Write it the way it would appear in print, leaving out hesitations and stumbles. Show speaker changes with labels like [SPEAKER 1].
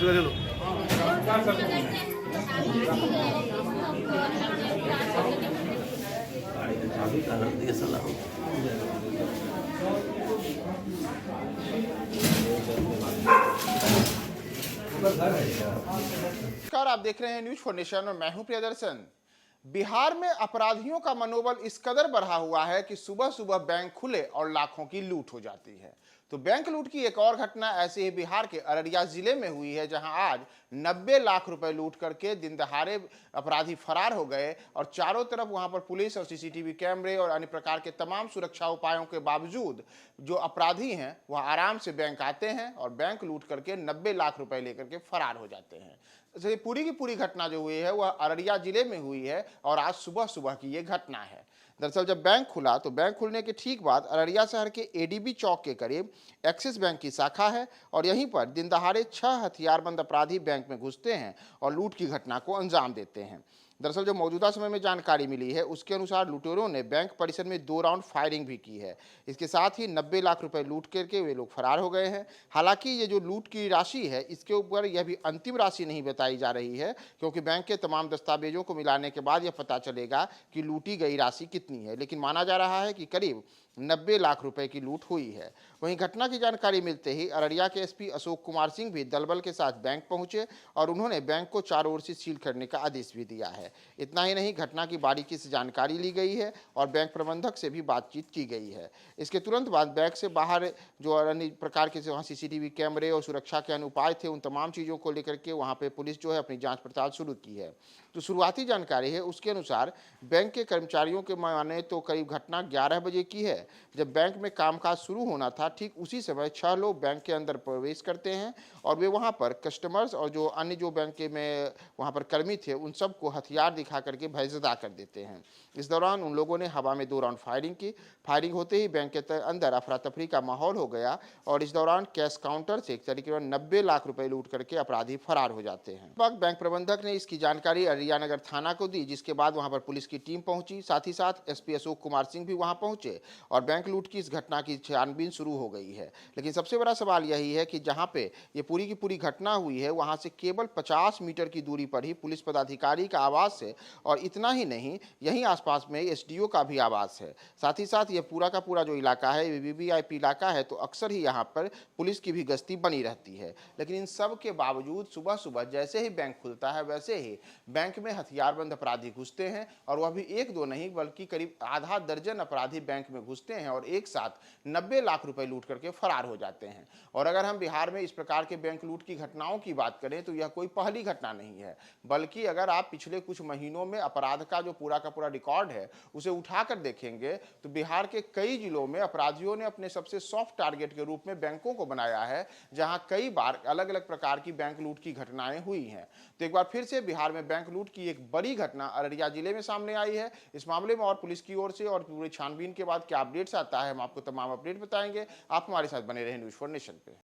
[SPEAKER 1] चलो।
[SPEAKER 2] नमस्कार, आप देख रहे हैं न्यूज फॉर नेशन और मैं हूं प्रियदर्शन। बिहार में अपराधियों का मनोबल इस कदर बढ़ा हुआ है कि सुबह सुबह बैंक खुले और लाखों की लूट हो जाती है। तो बैंक लूट की एक और घटना ऐसे ही बिहार के अररिया जिले में हुई है, जहां आज 90 लाख रुपए लूट करके दिन दहाड़े अपराधी फरार हो गए और चारों तरफ वहां पर पुलिस और सीसीटीवी कैमरे और अन्य प्रकार के तमाम सुरक्षा उपायों के बावजूद जो अपराधी हैं वह आराम से बैंक आते हैं और बैंक लूट करके 90 लाख रुपए लेकर के फरार हो जाते हैं। तो ये पूरी की पूरी घटना जो हुई है वह अररिया जिले में हुई है और आज सुबह सुबह की ये घटना है। दरअसल जब बैंक खुला तो बैंक खुलने के ठीक बाद अररिया शहर के एडीबी चौक के करीब एक्सिस बैंक की शाखा है और यहीं पर दिन दहाड़े 6 हथियारबंद अपराधी बैंक में घुसते हैं और लूट की घटना को अंजाम देते हैं। दरअसल जो मौजूदा समय में जानकारी मिली है उसके अनुसार लुटेरों ने बैंक परिसर में 2 राउंड फायरिंग भी की है। इसके साथ ही 90 लाख रुपए लूट करके वे लोग फरार हो गए हैं। हालांकि ये जो लूट की राशि है इसके ऊपर यह भी अंतिम राशि नहीं बताई जा रही है, क्योंकि बैंक के तमाम दस्तावेजों को मिलाने के बाद यह पता चलेगा कि लूटी गई राशि कितनी है। लेकिन माना जा रहा है कि करीब 90 लाख रुपए की लूट हुई है। वहीं घटना की जानकारी मिलते ही अररिया के एसपी अशोक कुमार सिंह भी दलबल के साथ बैंक पहुंचे और उन्होंने बैंक को चारों ओर से सील करने का आदेश भी दिया है। इतना ही नहीं, घटना की बारीकी से जानकारी ली गई है और बैंक प्रबंधक से भी बातचीत की गई है। इसके तुरंत बाद बैंक से बाहर जो अन्य प्रकार के वहाँ सीसीटीवी कैमरे और सुरक्षा के अन्य उपाय थे उन तमाम चीज़ों को लेकर के वहाँ पे पुलिस जो है अपनी जांच पड़ताल शुरू की है। तो शुरुआती जानकारी है उसके अनुसार बैंक के कर्मचारियों के माने तो करीब घटना 11 बजे की है। जब बैंक में कामकाज शुरू होना था ठीक उसी समय 6 लोग बैंक के अंदर प्रवेश करते हैं और वे वहां पर कस्टमर्स और जो अन्य जो बैंक के में वहां पर कर्मी थे उन सबको हथियार दिखा करके भयजदा कर देते हैं। इस दौरान उन लोगों ने हवा में 2 राउंड फायरिंग की। फायरिंग होते ही बैंक के अंदर अफरा तफरी का माहौल हो गया और इस दौरान कैश काउंटर से तकरीबन 90 लाख रुपए लूट करके अपराधी फरार हो जाते हैं। वक्त बैंक प्रबंधक ने इसकी जानकारी अररिया नगर थाना को दी, जिसके बाद वहां पर पुलिस की टीम पहुंची। साथ ही साथ एसपी अशोक कुमार सिंह भी वहां पहुंचे और बैंक लूट की इस घटना की छानबीन शुरू हो गई है। लेकिन सबसे बड़ा सवाल यही है कि जहां पे ये पूरी की पूरी घटना हुई है वहां से केवल 50 मीटर की दूरी पर ही पुलिस पदाधिकारी का आवास है और इतना ही नहीं, यहीं आसपास में एसडीओ का भी आवास है। साथ ही साथ ये पूरा का पूरा जो इलाका है वीवीआईपी इलाका है, तो अक्सर ही यहाँ पर पुलिस की भी गश्ती बनी रहती है। लेकिन इन सब के बावजूद सुबह सुबह जैसे ही बैंक खुलता है वैसे ही बैंक में हथियारबंद अपराधी घुसते हैं और वह भी एक दो नहीं बल्कि करीब आधा दर्जन अपराधी बैंक में घुसते हैं और एक साथ 90 लाख रुपए लूट करके फरार हो जाते हैं। और अगर हम बिहार में इस प्रकार के बैंक लूट की घटनाओं की बात करें तो यह कोई पहली घटना नहीं है, बल्कि अगर आप पिछले कुछ महीनों में अपराध का जो पूरा का पूरा रिकॉर्ड है उसे उठाकर देखेंगे तो बिहार के कई जिलों में अपराधियों ने अपने सबसे सॉफ्ट टारगेट के रूप में बैंकों को बनाया है, जहां कई बार अलग अलग प्रकार की बैंक लूट की घटनाएं हुई हैं। तो एक बार फिर से बिहार में बैंक लूट की एक बड़ी घटना अररिया जिले में सामने आई है। इस मामले में और पुलिस की ओर से और पूरी छानबीन के बाद क्या अपडेट्स आता है हम आपको तमाम अपडेट बताएंगे। आप हमारे साथ बने रहे न्यूज फॉर नेशन पे।